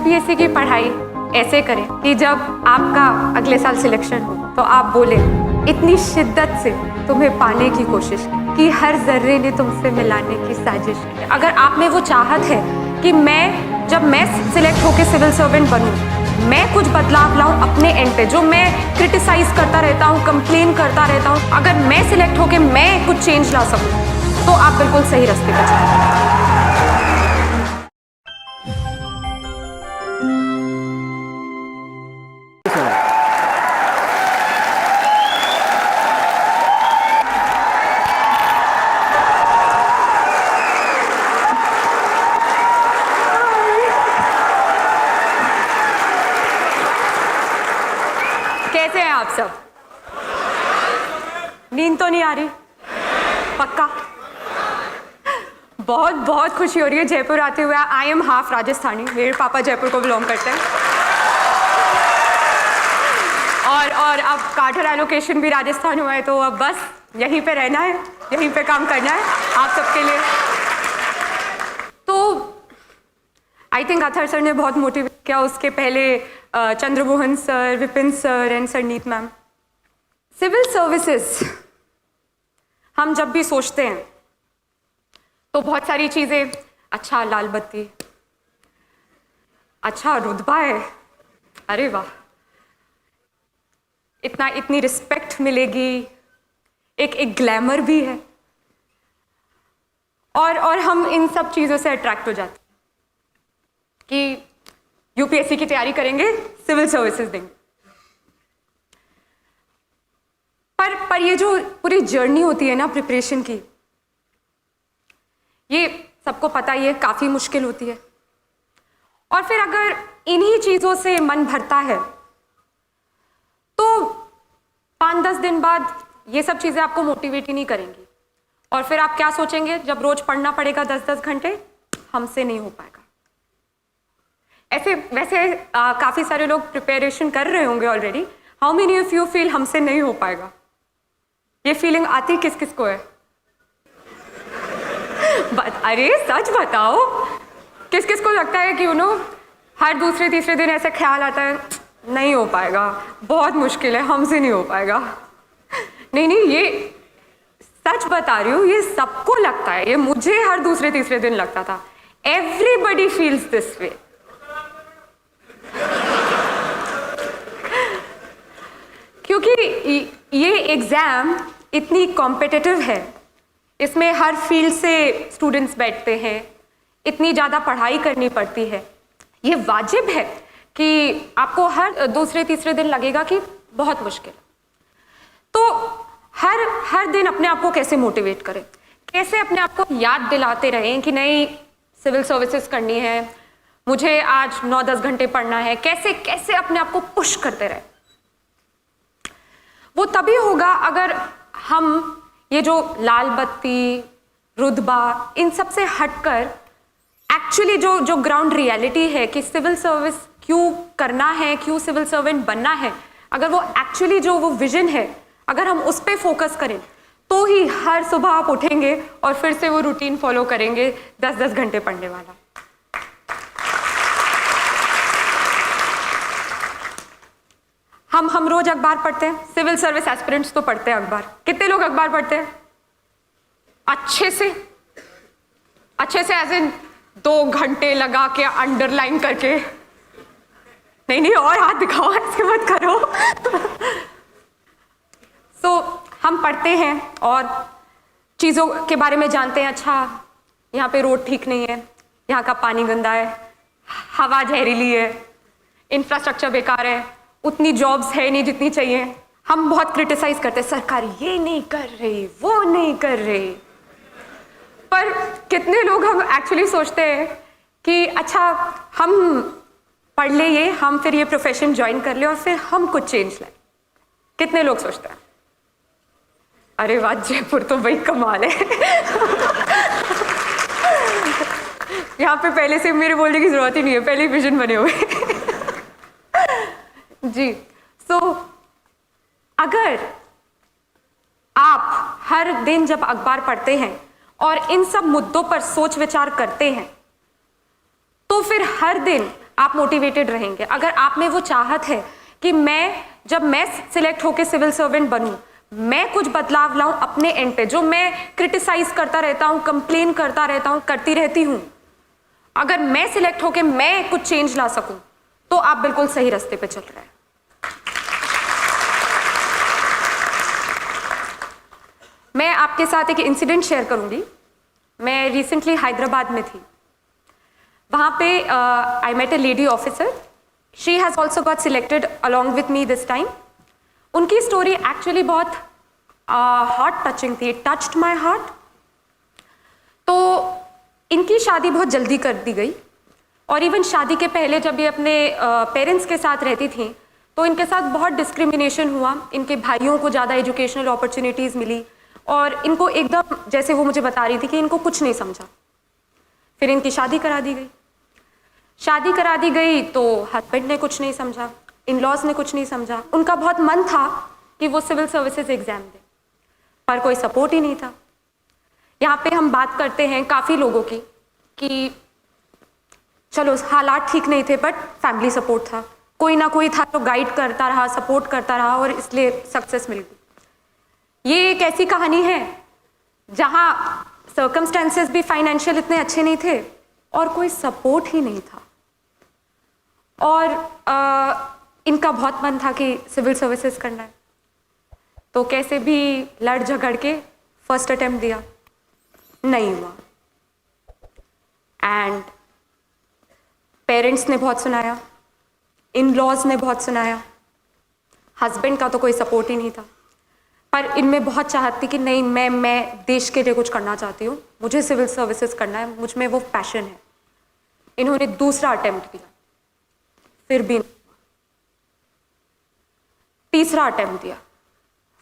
UPSC की पढ़ाई ऐसे करें कि जब आपका अगले साल सिलेक्शन हो तो आप बोले इतनी शिद्दत से तुम्हें पाने की कोशिश की कि हर जर्रे ने तुमसे मिलाने की साजिश की। अगर आप में वो चाहत है कि जब मैं सिलेक्ट होकर सिविल सर्वेंट बनूं, मैं कुछ बदलाव लाऊं अपने एंड पे, जो मैं क्रिटिसाइज करता रहता हूं, कंप्लेन करता रहता हूं, अगर मैं सिलेक्ट होकर मैं कुछ चेंज ला सकूं तो आप बिल्कुल सही रास्ते पर चलेंगे। कैसे हैं आप सब? नींद तो नहीं आ रही? पक्का? बहुत बहुत खुशी हो रही है जयपुर आते हुए। आई एम हाफ राजस्थानी, मेरे पापा जयपुर को बिलोंग करते हैं और अब कार्टर एलोकेशन भी राजस्थान हुआ है, तो अब बस यहीं पे रहना है, यहीं पे काम करना है आप सबके लिए। तो आई थिंक अथर सर ने बहुत मोटिवेट किया, उसके पहले Chandramohan sir, Vipin sir and Sarneet ma'am. Civil services हम जब भी सोचते हैं तो बहुत सारी चीजें, अच्छा लाल बत्ती, अच्छा रुतबा है, अरे वाह, इतनी रिस्पेक्ट मिलेगी, एक ग्लैमर भी है, और हम इन सब चीजों से अट्रैक्ट हो जाते हैं कि यूपीएससी की तैयारी करेंगे, सिविल सर्विसेज देंगे। पर ये जो पूरी जर्नी होती है ना प्रिपरेशन की, ये सबको पता ही है काफी मुश्किल होती है। और फिर अगर इन्हीं चीजों से मन भरता है तो 5-10 दिन बाद ये सब चीजें आपको मोटिवेट ही नहीं करेंगी, और फिर आप क्या सोचेंगे, जब रोज पढ़ना पड़ेगा 10-10 घंटे, हमसे नहीं हो पाएगा। वैसे काफी सारे लोग प्रिपरेशन कर रहे होंगे already. How many of you feel हमसे नहीं हो पाएगा? ये फीलिंग आती किस किस को है? अरे सच बताओ, किस किस को लगता है कि हर दूसरे तीसरे दिन ऐसा ख्याल आता है, नहीं हो पाएगा, बहुत मुश्किल है, हमसे नहीं हो पाएगा। नहीं, ये सच बता रही हूँ, ये सबको लगता है, ये मुझे हर दूसरे तीसरे दिन लगता था। Everybody feels this way. क्योंकि ये एग्जाम इतनी कॉम्पिटिटिव है, इसमें हर फील्ड से स्टूडेंट्स बैठते हैं, इतनी ज़्यादा पढ़ाई करनी पड़ती है, ये वाजिब है कि आपको हर दूसरे तीसरे दिन लगेगा कि बहुत मुश्किल। तो हर दिन अपने आप को कैसे मोटिवेट करें, कैसे अपने आप को याद दिलाते रहें कि नहीं, सिविल सर्विसेज करनी है, मुझे आज 9-10 घंटे पढ़ना है, कैसे कैसे अपने आप को पुश करते रहें। वो तभी होगा अगर हम ये जो लाल बत्ती, रुतबा, इन सब से हटकर एक्चुअली जो ग्राउंड रियलिटी है कि सिविल सर्विस क्यों करना है, क्यों सिविल सर्वेंट बनना है, अगर वो एक्चुअली जो वो विजन है, अगर हम उस पर फोकस करें तो ही हर सुबह आप उठेंगे और फिर से वो रूटीन फॉलो करेंगे 10-10 घंटे पढ़ने वाला। हम रोज अखबार पढ़ते हैं, सिविल सर्विस एस्पिरेंट्स तो पढ़ते हैं अखबार। कितने लोग अखबार पढ़ते हैं? अच्छे से एज इन 2 घंटे लगा के अंडरलाइन करके? नहीं, और हाथ दिखाओ, ऐसे मत करो। तो हम पढ़ते हैं और चीज़ों के बारे में जानते हैं, अच्छा यहाँ पे रोड ठीक नहीं है, यहाँ का पानी गंदा है, हवा जहरीली है, इंफ्रास्ट्रक्चर बेकार है, उतनी जॉब्स है नहीं जितनी चाहिए। हम बहुत क्रिटिसाइज करते हैं, सरकार ये नहीं कर रही, वो नहीं कर रही। पर कितने लोग हम एक्चुअली सोचते हैं कि अच्छा हम पढ़ ले ये, हम फिर ये प्रोफेशन ज्वाइन कर ले और फिर हम कुछ चेंज लाए? कितने लोग सोचते हैं? अरे वाह, जयपुर तो भाई कमाल है। यहाँ पे पहले से मेरे बोलने की जरूरत ही नहीं है, पहले ही विजन बने हुए। जी, अगर आप हर दिन जब अखबार पढ़ते हैं और इन सब मुद्दों पर सोच विचार करते हैं तो फिर हर दिन आप मोटिवेटेड रहेंगे। अगर आप में वो चाहत है कि जब मैं सिलेक्ट होकर सिविल सर्वेंट बनूं, मैं कुछ बदलाव लाऊं अपने एंड पे, जो मैं क्रिटिसाइज करता रहता हूं, कंप्लेन करता रहता हूं, करती रहती हूं, अगर मैं सिलेक्ट होकर मैं कुछ चेंज ला सकूं, तो आप बिल्कुल सही रास्ते पे चल रहे हैं। मैं आपके साथ एक इंसिडेंट शेयर करूंगी। मैं रिसेंटली हैदराबाद में थी। वहाँ पे I met a lady officer. She has also got selected along with me this time. उनकी स्टोरी एक्चुअली बहुत हार्ट टचिंग थी, टच्ड माई हार्ट। तो इनकी शादी बहुत जल्दी कर दी गई, और इवन शादी के पहले जब ये अपने पेरेंट्स के साथ रहती थी तो इनके साथ बहुत डिस्क्रिमिनेशन हुआ। इनके भाइयों को ज़्यादा एजुकेशनल अपॉर्चुनिटीज़ मिली, और इनको एकदम, जैसे वो मुझे बता रही थी, कि इनको कुछ नहीं समझा। फिर इनकी शादी करा दी गई। शादी करा दी गई तो हस्बैंड ने कुछ नहीं समझा, इन लॉज ने कुछ नहीं समझा। उनका बहुत मन था कि वो सिविल सर्विसेज एग्जाम दें, पर कोई सपोर्ट ही नहीं था। यहाँ पे हम बात करते हैं काफ़ी लोगों की कि चलो हालात ठीक नहीं थे, बट फैमिली सपोर्ट था, कोई ना कोई था जो गाइड करता रहा, सपोर्ट करता रहा, और इसलिए सक्सेस मिल गई। ये एक ऐसी कहानी है जहाँ सर्कमस्टेंसेस भी फाइनेंशियल इतने अच्छे नहीं थे और कोई सपोर्ट ही नहीं था, और इनका बहुत मन था कि सिविल सर्विसेज करना है। तो कैसे भी लड़ झगड़ के फर्स्ट अटेम्प्ट दिया, नहीं हुआ। एंड पेरेंट्स ने बहुत सुनाया, इन लॉज ने बहुत सुनाया, हस्बैंड का तो कोई सपोर्ट ही नहीं था। पर इनमें बहुत चाहत थी कि नहीं, मैं देश के लिए कुछ करना चाहती हूँ, मुझे सिविल सर्विसेज करना है, मुझ में वो पैशन है। इन्होंने दूसरा अटेम्प्ट दिया, फिर भी नहीं। तीसरा अटेम्प्ट दिया,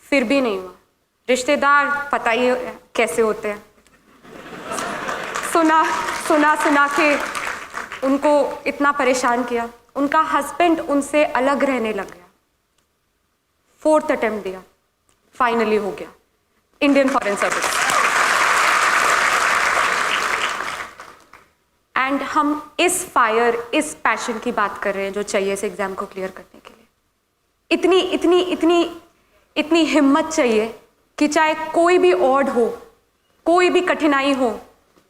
फिर भी नहीं हुआ। रिश्तेदार पता ही कैसे होते हैं, सुना सुना सुना के उनको इतना परेशान किया। उनका हस्बैंड उनसे अलग रहने लग गया। फोर्थ अटेम्प्ट दिया, फाइनली हो गया, इंडियन फॉरेन सर्विस। एंड हम इस फायर, इस पैशन की बात कर रहे हैं जो चाहिए इस एग्जाम को क्लियर करने के लिए। इतनी इतनी इतनी इतनी हिम्मत चाहिए कि चाहे कोई भी ऑड हो, कोई भी कठिनाई हो,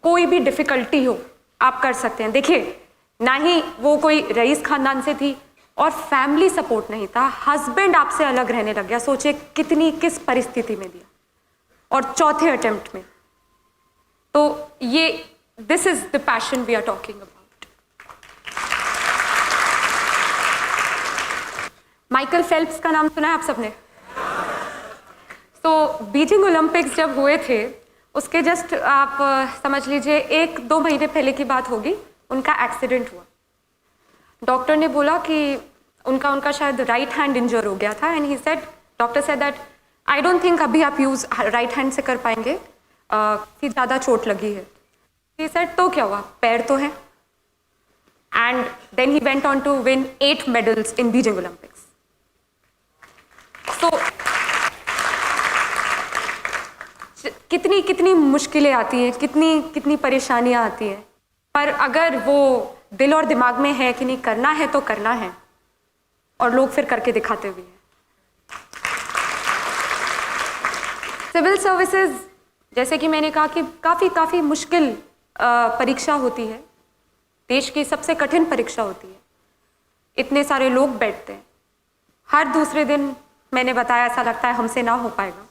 कोई भी डिफिकल्टी हो, आप कर सकते हैं। देखिए, ना ही वो कोई रईस खानदान से थी और फैमिली सपोर्ट नहीं था, हस्बैंड आपसे अलग रहने लग गया। सोचिए किस परिस्थिति में दिया, और चौथे अटेम्प्ट में। तो ये this is the passion we are talking about. Michael Phelps का नाम सुना है आप सबने? तो बीजिंग ओलंपिक्स जब हुए थे, उसके जस्ट आप समझ लीजिए 1-2 महीने पहले की बात होगी, उनका एक्सीडेंट हुआ। डॉक्टर ने बोला कि उनका शायद राइट हैंड इंजर हो गया था, and he said, doctor said that I don't think अभी आप यूज राइट हैंड से कर पाएंगे, कि ज़्यादा चोट लगी है। ही सेड तो क्या हुआ, पैर तो है। And then he went on to win 8 medals in Beijing Olympics. तो कितनी मुश्किलें आती हैं, कितनी परेशानियां आती हैं, पर अगर वो दिल और दिमाग में है कि नहीं करना है तो करना है, और लोग फिर करके दिखाते भी हैं। सिविल सर्विसेज, जैसे कि मैंने कहा कि काफ़ी मुश्किल परीक्षा होती है, देश की सबसे कठिन परीक्षा होती है। इतने सारे लोग बैठते हैं, हर दूसरे दिन मैंने बताया ऐसा लगता है हमसे ना हो पाएगा।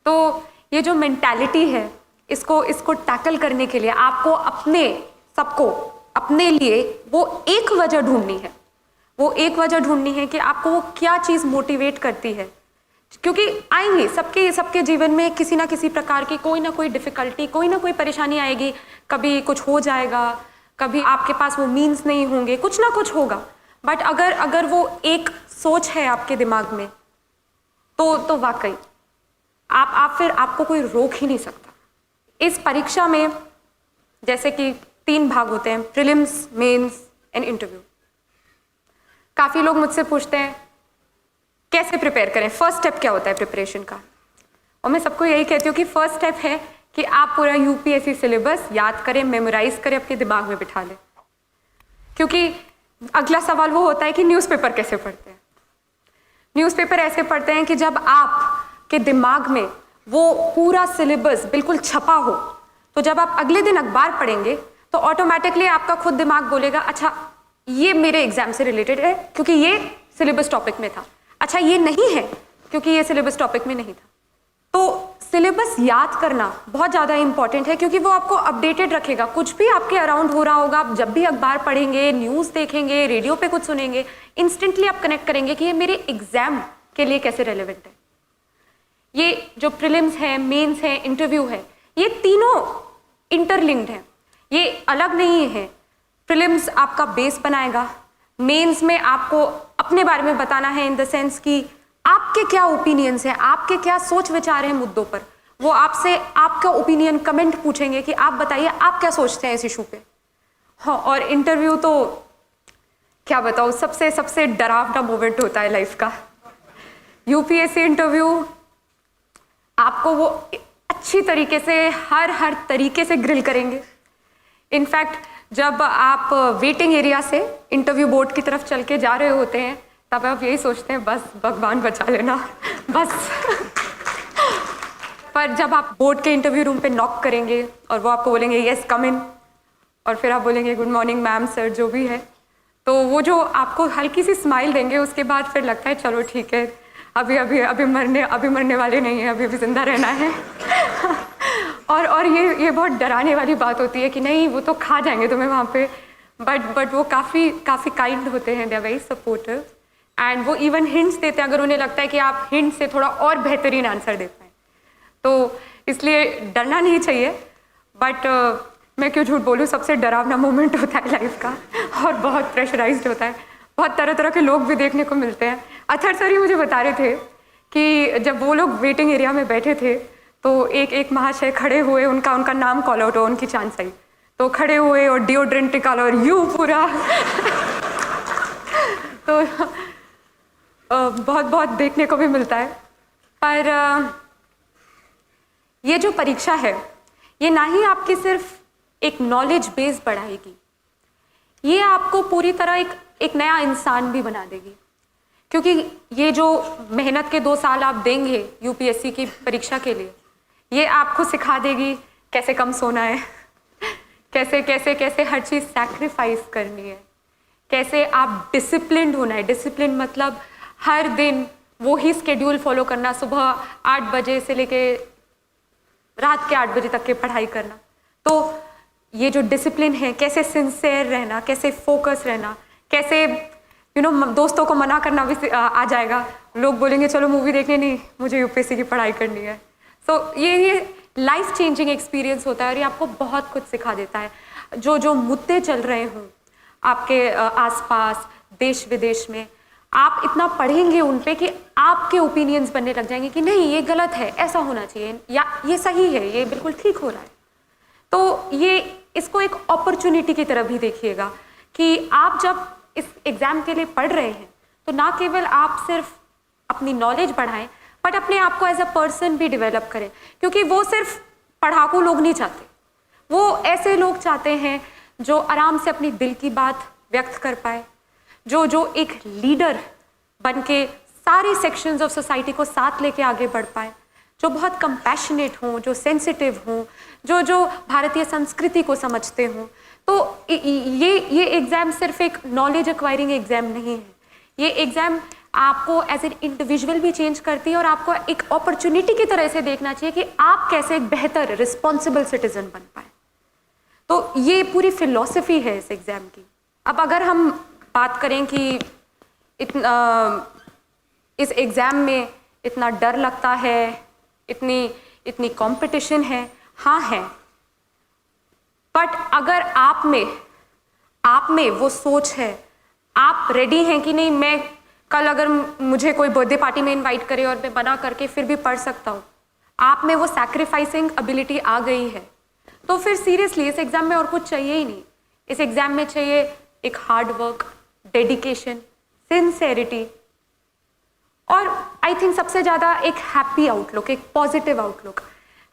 तो ये जो मेंटालिटी है, इसको टैकल करने के लिए आपको सबको अपने लिए वो एक वजह ढूंढनी है। वो एक वजह ढूंढनी है कि आपको वो क्या चीज़ मोटिवेट करती है, क्योंकि आएंगी सबके जीवन में किसी ना किसी प्रकार की कोई ना कोई डिफ़िकल्टी, कोई ना कोई परेशानी आएगी। कभी कुछ हो जाएगा, कभी आपके पास वो मीन्स नहीं होंगे, कुछ ना कुछ होगा। बट अगर वो एक सोच है आपके दिमाग में, तो वाकई आप फिर आपको कोई रोक ही नहीं सकता। इस परीक्षा में जैसे कि 3 भाग होते हैं, प्रीलिम्स, मेंस एंड इंटरव्यू। काफ़ी लोग मुझसे पूछते हैं कैसे प्रिपेयर करें, फर्स्ट स्टेप क्या होता है प्रिपरेशन का। और मैं सबको यही कहती हूँ कि फर्स्ट स्टेप है कि आप पूरा यूपीएससी सिलेबस याद करें, मेमोराइज करें, अपने दिमाग में बिठा लें। क्योंकि अगला सवाल वो होता है कि न्यूज़पेपर कैसे पढ़ते हैं। न्यूज़पेपर ऐसे पढ़ते हैं कि जब आपके दिमाग में वो पूरा सिलेबस बिल्कुल छपा हो, तो जब आप अगले दिन अखबार पढ़ेंगे तो ऑटोमेटिकली आपका खुद दिमाग बोलेगा अच्छा ये मेरे एग्जाम से रिलेटेड है क्योंकि ये सिलेबस टॉपिक में था, अच्छा ये नहीं है क्योंकि ये सिलेबस टॉपिक में नहीं था। तो सिलेबस याद करना बहुत ज़्यादा इंपॉर्टेंट है क्योंकि वो आपको अपडेटेड रखेगा। कुछ भी आपके अराउंड हो रहा होगा, आप जब भी अखबार पढ़ेंगे, न्यूज़ देखेंगे, रेडियो पे कुछ सुनेंगे, इंस्टेंटली आप कनेक्ट करेंगे कि ये मेरे एग्जाम के लिए कैसे रेलेवेंट है। ये जो प्रीलिम्स है, मेंस है, इंटरव्यू है, ये तीनों इंटरलिंक्ड हैं, ये अलग नहीं है। प्रीलिम्स आपका बेस बनाएगा, मेंस में आपको अपने बारे में बताना है इन द सेंस कि आपके क्या ओपिनियंस हैं, आपके क्या सोच विचार हैं मुद्दों पर। वो आपसे आपका ओपिनियन कमेंट पूछेंगे कि आप बताइए आप क्या सोचते हैं इस इशू पे। हाँ, और इंटरव्यू तो क्या बताऊँ, सबसे सबसे डरावना मोमेंट होता है लाइफ का। यूपीएससी इंटरव्यू आपको वो अच्छी तरीके से हर तरीके से ग्रिल करेंगे। इनफैक्ट जब आप वेटिंग एरिया से इंटरव्यू बोर्ड की तरफ चल के जा रहे होते हैं तब आप यही सोचते हैं बस भगवान बचा लेना बस। पर जब आप बोर्ड के इंटरव्यू रूम पे नॉक करेंगे और वो आपको बोलेंगे यस कम इन, और फिर आप बोलेंगे गुड मॉर्निंग मैम सर जो भी है, तो वो जो आपको हल्की सी स्माइल देंगे उसके बाद फिर लगता है चलो ठीक है अभी मरने वाले नहीं है, अभी जिंदा रहना है। और ये बहुत डराने वाली बात होती है कि नहीं वो तो खा जाएंगे तुम्हें वहाँ पे, बट वो काफ़ी काइंड होते हैं, they are very supportive and वो इवन हिंट्स देते हैं अगर उन्हें लगता है कि आप हिंट से थोड़ा और बेहतरीन आंसर दे पाएँ। तो इसलिए डरना नहीं चाहिए, बट मैं क्यों झूठ बोलूँ, सबसे डरावना मोमेंट होता है लाइफ का और बहुत प्रेशराइज्ड होता है। बहुत तरह तरह के लोग भी देखने को मिलते हैं। अथर सर ही मुझे बता रहे थे कि जब वो लोग वेटिंग एरिया में बैठे थे तो एक महाशय खड़े हुए, उनका नाम कॉल आउट हो, उनकी चांस आई, तो खड़े हुए और डिओड्रेंट निकाला और यूँ पूरा तो बहुत देखने को भी मिलता है। पर ये जो परीक्षा है ये ना ही आपकी सिर्फ एक नॉलेज बेस बढ़ाएगी, ये आपको पूरी तरह एक नया इंसान भी बना देगी। क्योंकि ये जो मेहनत के 2 साल आप देंगे यूपीएससी की परीक्षा के लिए, ये आपको सिखा देगी कैसे कम सोना है, कैसे हर चीज़ सैक्रिफाइस करनी है, कैसे आप डिसिप्लिन्ड होना है। डिसिप्लिन मतलब हर दिन वो ही स्केड्यूल फॉलो करना, सुबह 8 बजे से लेके रात के 8 बजे तक की पढ़ाई करना। तो ये जो डिसिप्लिन है, कैसे सिंसियर रहना, कैसे फोकस रहना, कैसे दोस्तों को मना करना भी आ जाएगा। लोग बोलेंगे चलो मूवी देखने, नहीं मुझे यूपीएससी की पढ़ाई करनी है। तो ये लाइफ चेंजिंग एक्सपीरियंस होता है और ये आपको बहुत कुछ सिखा देता है। जो मुद्दे चल रहे हों आपके आसपास देश विदेश में, आप इतना पढ़ेंगे उन पे कि आपके ओपिनियंस बनने लग जाएंगे कि नहीं ये गलत है, ऐसा होना चाहिए, या ये सही है, ये बिल्कुल ठीक हो रहा है। तो ये इसको एक अपॉर्चुनिटी की तरह भी देखिएगा कि आप जब इस एग्ज़ाम के लिए पढ़ रहे हैं तो ना केवल आप सिर्फ अपनी नॉलेज बढ़ाएं बट अपने आप को एज अ पर्सन भी डेवलप करें। क्योंकि वो सिर्फ पढ़ाकू लोग नहीं चाहते, वो ऐसे लोग चाहते हैं जो आराम से अपनी दिल की बात व्यक्त कर पाए, जो एक लीडर बन के सारे सेक्शंस ऑफ सोसाइटी को साथ लेके आगे बढ़ पाए, जो बहुत कंपैशनेट हों, जो सेंसिटिव हों, जो भारतीय संस्कृति को समझते हों। तो ये एग्ज़ाम सिर्फ एक नॉलेज एक्वायरिंग एग्ज़ाम नहीं है, ये एग्ज़ाम आपको एज एन इंडिविजुअल भी चेंज करती है और आपको एक अपॉर्चुनिटी की तरह से देखना चाहिए कि आप कैसे एक बेहतर रिस्पॉन्सिबल सिटीजन बन पाए। तो ये पूरी फिलॉसफी है इस एग्ज़ाम की। अब अगर हम बात करें कि इस एग्ज़ाम में इतना डर लगता है, इतनी कंपटीशन है, हाँ है, बट अगर आप में वो सोच है, आप रेडी हैं कि नहीं मैं कल अगर मुझे कोई बर्थडे पार्टी में इनवाइट करे और मैं बना करके फिर भी पढ़ सकता हूँ, आप में वो सैक्रिफाइसिंग एबिलिटी आ गई है, तो फिर सीरियसली इस एग्ज़ाम में और कुछ चाहिए ही नहीं। इस एग्ज़ाम में चाहिए एक हार्ड वर्क, डेडिकेशन, सिंसेरिटी और आई थिंक सबसे ज़्यादा एक हैप्पी आउटलुक, एक पॉजिटिव आउटलुक।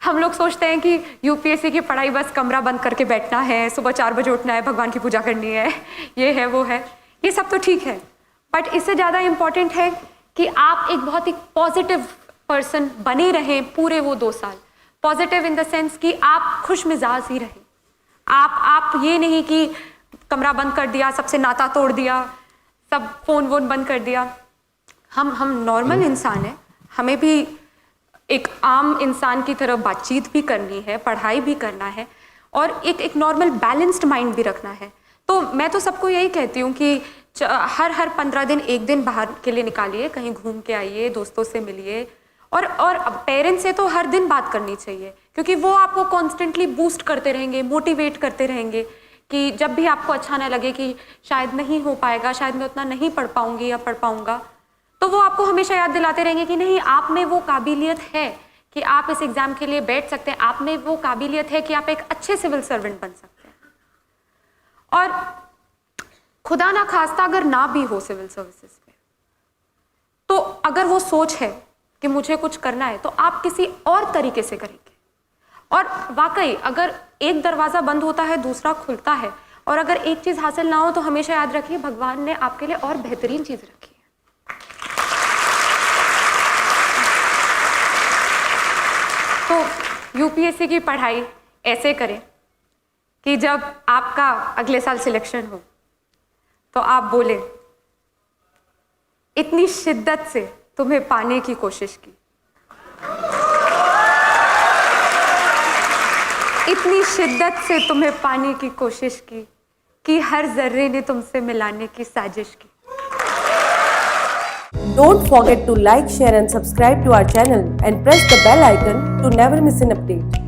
हम लोग सोचते हैं कि यूपीएससी की पढ़ाई बस कमरा बंद करके बैठना है, सुबह 4 बजे उठना है, भगवान की पूजा करनी है, ये है वो है। ये सब तो ठीक है, बट इससे ज़्यादा इम्पॉर्टेंट है कि आप एक बहुत ही पॉजिटिव पर्सन बने रहें पूरे वो 2 साल। पॉजिटिव इन द सेंस कि आप खुश मिजाज ही रहें। आप ये नहीं कि कमरा बंद कर दिया, सबसे नाता तोड़ दिया, सब फ़ोन वोन बंद कर दिया। हम नॉर्मल इंसान हैं, हमें भी एक आम इंसान की तरह बातचीत भी करनी है, पढ़ाई भी करना है और एक नॉर्मल बैलेंस्ड माइंड भी रखना है। तो मैं तो सबको यही कहती हूँ कि हर 15 दिन 1 दिन बाहर के लिए निकालिए, कहीं घूम के आइए, दोस्तों से मिलिए और पेरेंट्स से तो हर दिन बात करनी चाहिए, क्योंकि वो आपको कॉन्स्टेंटली बूस्ट करते रहेंगे, मोटिवेट करते रहेंगे कि जब भी आपको अच्छा ना लगे कि शायद नहीं हो पाएगा, शायद मैं उतना नहीं पढ़ पाऊंगी या पढ़ पाऊंगा, तो वो आपको हमेशा याद दिलाते रहेंगे कि नहीं, आप में वो काबिलियत है कि आप इस एग्ज़ाम के लिए बैठ सकते हैं, आप में वो काबिलियत है कि आप एक अच्छे सिविल सर्वेंट बन सकते हैं। और खुदा ना खास्ता अगर ना भी हो सिविल सर्विसेज में, तो अगर वो सोच है कि मुझे कुछ करना है तो आप किसी और तरीके से करेंगे। और वाकई अगर एक दरवाज़ा बंद होता है दूसरा खुलता है, और अगर एक चीज़ हासिल ना हो तो हमेशा याद रखिए भगवान ने आपके लिए और बेहतरीन चीज़ रखी है। तो यूपीएससी की पढ़ाई ऐसे करें कि जब आपका अगले साल सिलेक्शन हो तो आप बोले, इतनी शिद्दत से तुम्हें पाने की कोशिश की, इतनी शिद्दत से तुम्हें पाने की कोशिश की कि हर जर्रे ने तुमसे मिलाने की साजिश की। Don't forget to like, share and subscribe to our channel and press the bell icon to never miss an update.